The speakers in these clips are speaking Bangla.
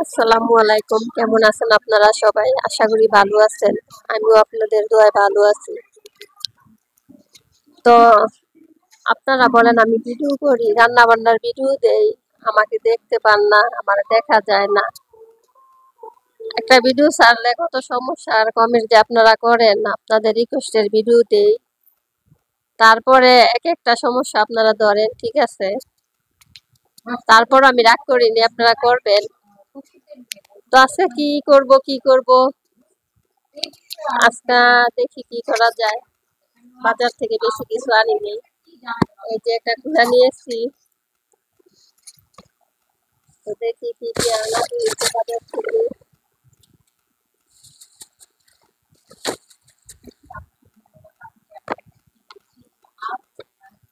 আসসালামু আলাইকুম। কেমন আছেন আপনারা সবাই? আশা করি ভালো আছেন। আমিও আপনাদের দোয়ায় ভালো আছি। তো আপনারা বলেন, আমি ভিডিও করি, রান্না বান্নার ভিডিও দেই, আমাকে দেখতে পান না, আমার দেখা যায় না। একটা ভিডিও ছাড়লে কত সমস্যা, আর কমেন্ট যে আপনারা করেন, আপনাদের রিকোয়েস্টের ভিডিও দেই, তারপরে এক একটা সমস্যা আপনারা ধরেন, ঠিক আছে। তারপর আমি রাগ করিনি, আপনারা করবেন। তো আজকে কি করব আজকে দেখি কি করা যায়। বাজার থেকে বেশি কিছু আনিনি, এই যে একটা কুড়া নিয়েছি। তো দেখি কি কি আনা হয়েছে বাজার থেকে।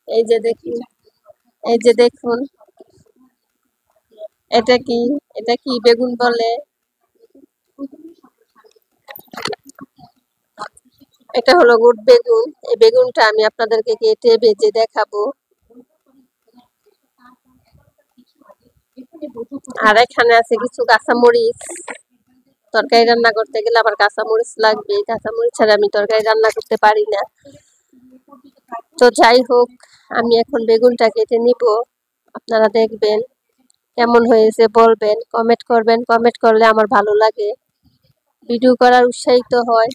এই যে দেখুন, এই যে দেখুন, এটা কি, এটা কি বেগুন বলে। এটা হলো গুড বেগুন। এই বেগুনটা আমি আপনাদেরকে কেটে ভেজে দেখাবো। আর এখানে আছে কিছু কাঁচামরিচ। তরকারি রান্না করতে গেলে আবার কাঁচামরিচ লাগবে, কাঁচামরিচ ছাড়া আমি তরকারি রান্না করতে পারি না। তো যাই হোক, আমি এখন বেগুনটা কেটে নিব। আপনারা দেখবেন কেমন হয়েছে, বলবেন, কমেন্ট করবেন। কমেন্ট করলে আমার ভালো লাগে, ভিডিও করার উৎসাহিত হয়।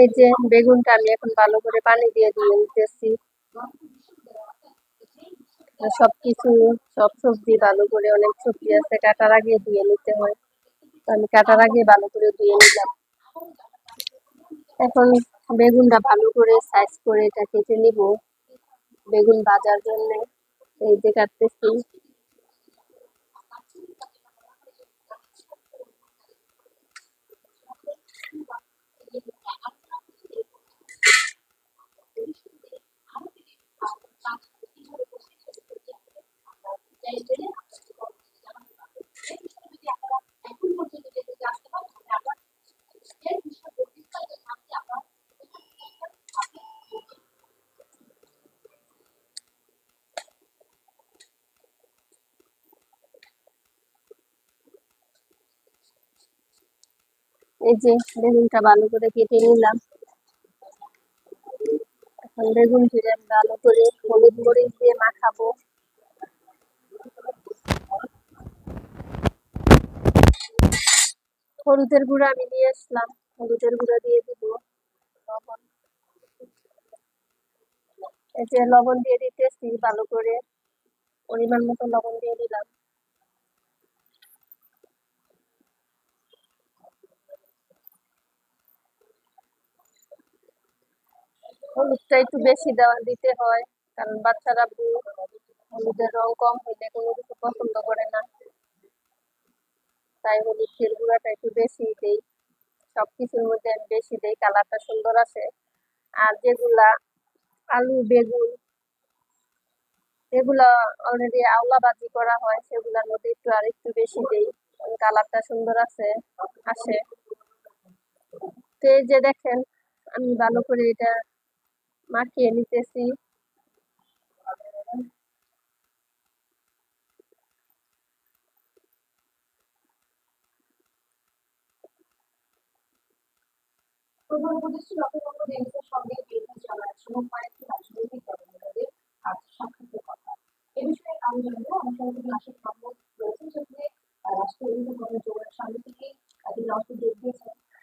এই যে বেগুনটা আমি এখন ভালো করে পানি দিয়ে ধুয়ে নিতেছি। সবকিছু, সব সবজি ভালো করে, অনেক সবজি আছে কাটার আগে ধুয়ে নিতে হয়, তো আমি কাটার আগে ভালো করে ধুয়ে নিলাম। এখন বেগুনটা ভালো করে সাইজ করে এটা কেটে নিব বেগুন ভাজার জন্য। এই যে কাটতেছি। এই যে বেগুনটা ভালো করে কেটে নিলাম। এখন বেগুন ধুয়ে আমি ভালো করে হলুদ মরিচ দিয়ে মাখাবো। হলুদের গুঁড়া আমি নিয়ে আসলাম, হলুদের গুঁড়া দিয়ে দিব। লবণ, এই যে লবণ দিয়ে দিতেছি ভালো করে, পরিমাণ মতো লবণ দিয়ে দিলাম। হলুদটা একটু বেশি দিতে হয়, কারণ বাচ্চারা হলুদের রং কম হইলে কোনো কিছু পছন্দ করে না, তাই হলুদের গুঁড়াটা একটু বেশি দেই। সবকিছুর মধ্যে আমি বেশি দেই, কালারটা সুন্দর আসে। আর যেগুলা আলু বেগুন এগুলা অলরেডি আওলা ভাজি করা হয়, সেগুলোর মধ্যে একটু আর একটু বেশি দেই, কালারটা সুন্দর আসে। তো এই যে দেখেন, আমি ভালো করে এটা মাখিয়ে নিতেছি।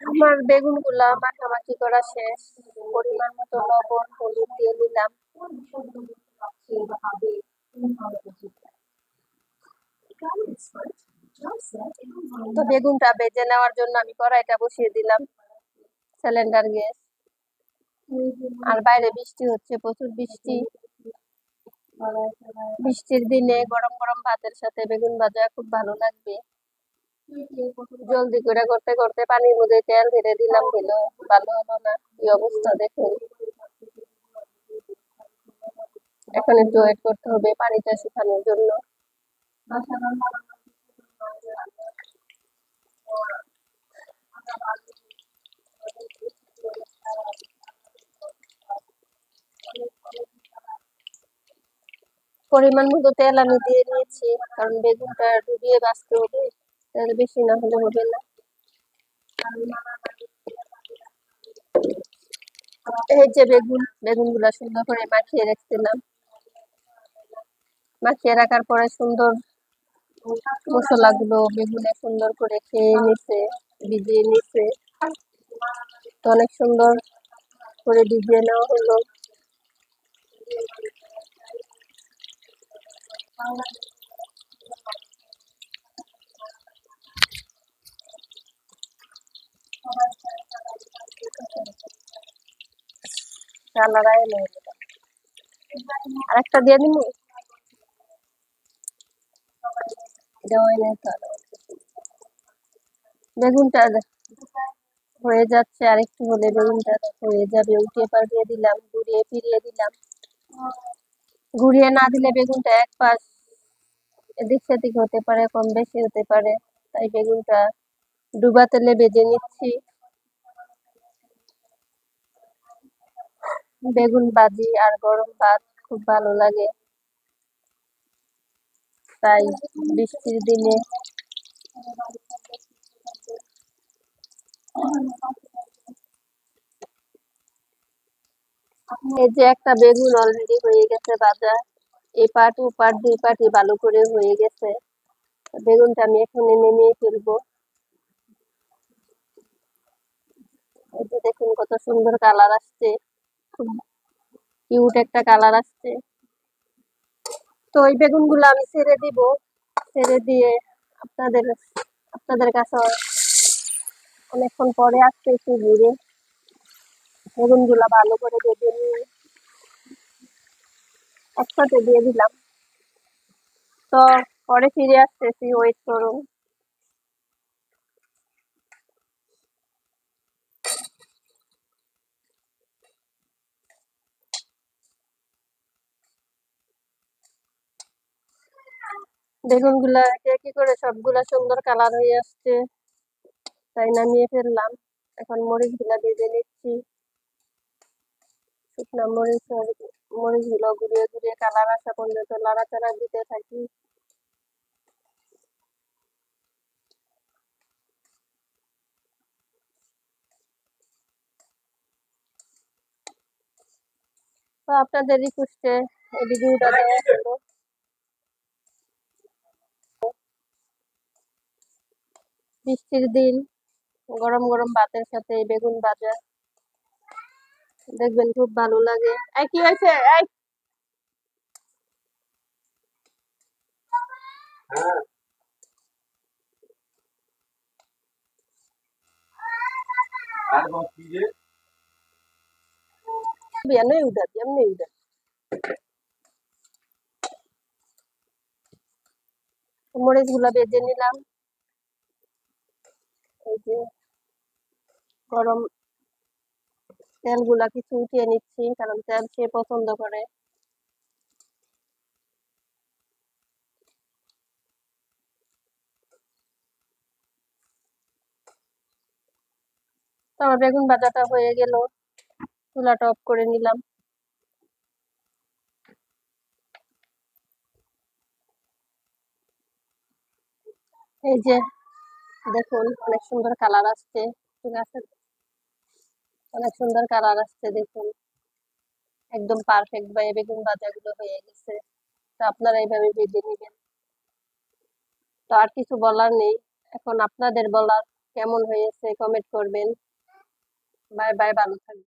আমার বেগুন গুলা মাখামাখি করা শেষ, পরিমাণ মতো লবণ হলুদ দিয়ে নিলাম। তো বেগুনটা ভেজে নেওয়ার জন্য আমি কড়াইটা বসিয়ে দিলাম, সিলিন্ডার গ্যাস। আর বাইরে বৃষ্টি হচ্ছে, প্রচুর বৃষ্টি। বৃষ্টির দিনে গরম গরম ভাতের সাথে বেগুন ভাজা খুব ভালো লাগবে। জলদি করে করতে করতে পানির মধ্যে তেল ঢেলে দিলাম, দিল ভালো হলো না, কি অবস্থা দেখুন। এখন একটু ওয়েট করতে হবে পানিটা শুকানোর জন্য। পরিমাণ মতো তেল আমি দিয়ে নিয়েছি, কারণ বেগুনটা ডুবিয়ে ভাজতে হবে, তেল বেশি না হলে হবে না। এই যে বেগুনগুলা সুন্দর করে মাখিয়ে রাখছিলাম, মাখিয়ে রাখার পরে সুন্দর মশলাগুলো বেগুনে সুন্দর করে খেয়ে নিছে, ভিজিয়ে নিছে। তো অনেক সুন্দর করে ভিজিয়ে নেওয়া হলো। রান্নাটাই আরেকটা দিয়ে দিব, দেওয়াই নাই তো। বেগুনটা হয়ে যাচ্ছে, আরেকটু হলে বেগুনটা হয়ে যাবে। উল্টে পাল্টে দিলাম, ঘুরিয়ে ফিরিয়ে দিলাম। ঘুরিয়ে না দিলে বেগুনটা এক পাশ এদিক সেদিক হতে পারে, কম বেশি হতে পারে, তাই বেগুনটা ডুবা তেলে ভেজে নিচ্ছি। বেগুন ভাজি আর গরম ভাত খুব ভালো লাগে, তাই বৃষ্টির দিনে এই যে একটা বেগুন অলরেডি হয়ে গেছে ভাজা, এই পাট ও পাট দুই পাটি ভালো করে হয়ে গেছে। বেগুনটা আমি এখানে নেমিয়ে ফেলবো। এই যে দেখুন কত সুন্দর কালার আসছে, খুব কিউট একটা কালার আসছে। তো এই বেগুনগুলো আমি ছেড়ে দিব, ছেড়ে দিয়ে আপনাদের আপনাদের কাছে অনেকক্ষণ পরে আসতেছি ঘুরে। বেগুনগুলা ভালো করে ভেজে নিয়ে একসাথে দিয়ে দিলাম। তো পরে ফিরে আসতেছি, ওয়েট করুন। বেগুনগুলা কি করে সবগুলা সুন্দর কালার হয়ে আসছে, তাই নামিয়ে ফেললাম। এখন মরিচগুলা ভেজে নিচ্ছি। শুকনা মরিচগুলো ঘুরিয়ে ঘুরিয়ে কালার আসা পর্যন্ত নাড়াচাড়া দিতে থাকি। তো আপনাদের রিকোয়েস্টে এই ভিডিওটা দেওয়া হলো। বৃষ্টির দিন গরম গরম ভাতের সাথে এই বেগুন ভাজা দেখবেন খুব ভালো লাগে। এই কি হয়েছে? এই এমনি উঠা এমনি উঠা। মরিচ গুলা ভেজে নিলাম। এই যে গরম তেলগুলা কিছু উঠিয়ে নিচ্ছি, কারণ তেল সে পছন্দ করে। তো আমার বেগুন ভাজাটা হয়ে গেল, চুলাটা অফ করে নিলাম। এই যে দেখুন অনেক সুন্দর কালার আসছে, ঠিক আছে, অনেক সুন্দর কালার আসছে দেখুন, একদম পারফেক্ট ভাবে বেগুন ভাজাগুলো হয়ে গেছে। তো আপনারা এইভাবে ভেজে নেবেন। তো আর কিছু বলার নেই, এখন আপনাদের বলার কেমন হয়েছে কমেন্ট করবেন। বাই বাই, ভালো থাকবেন।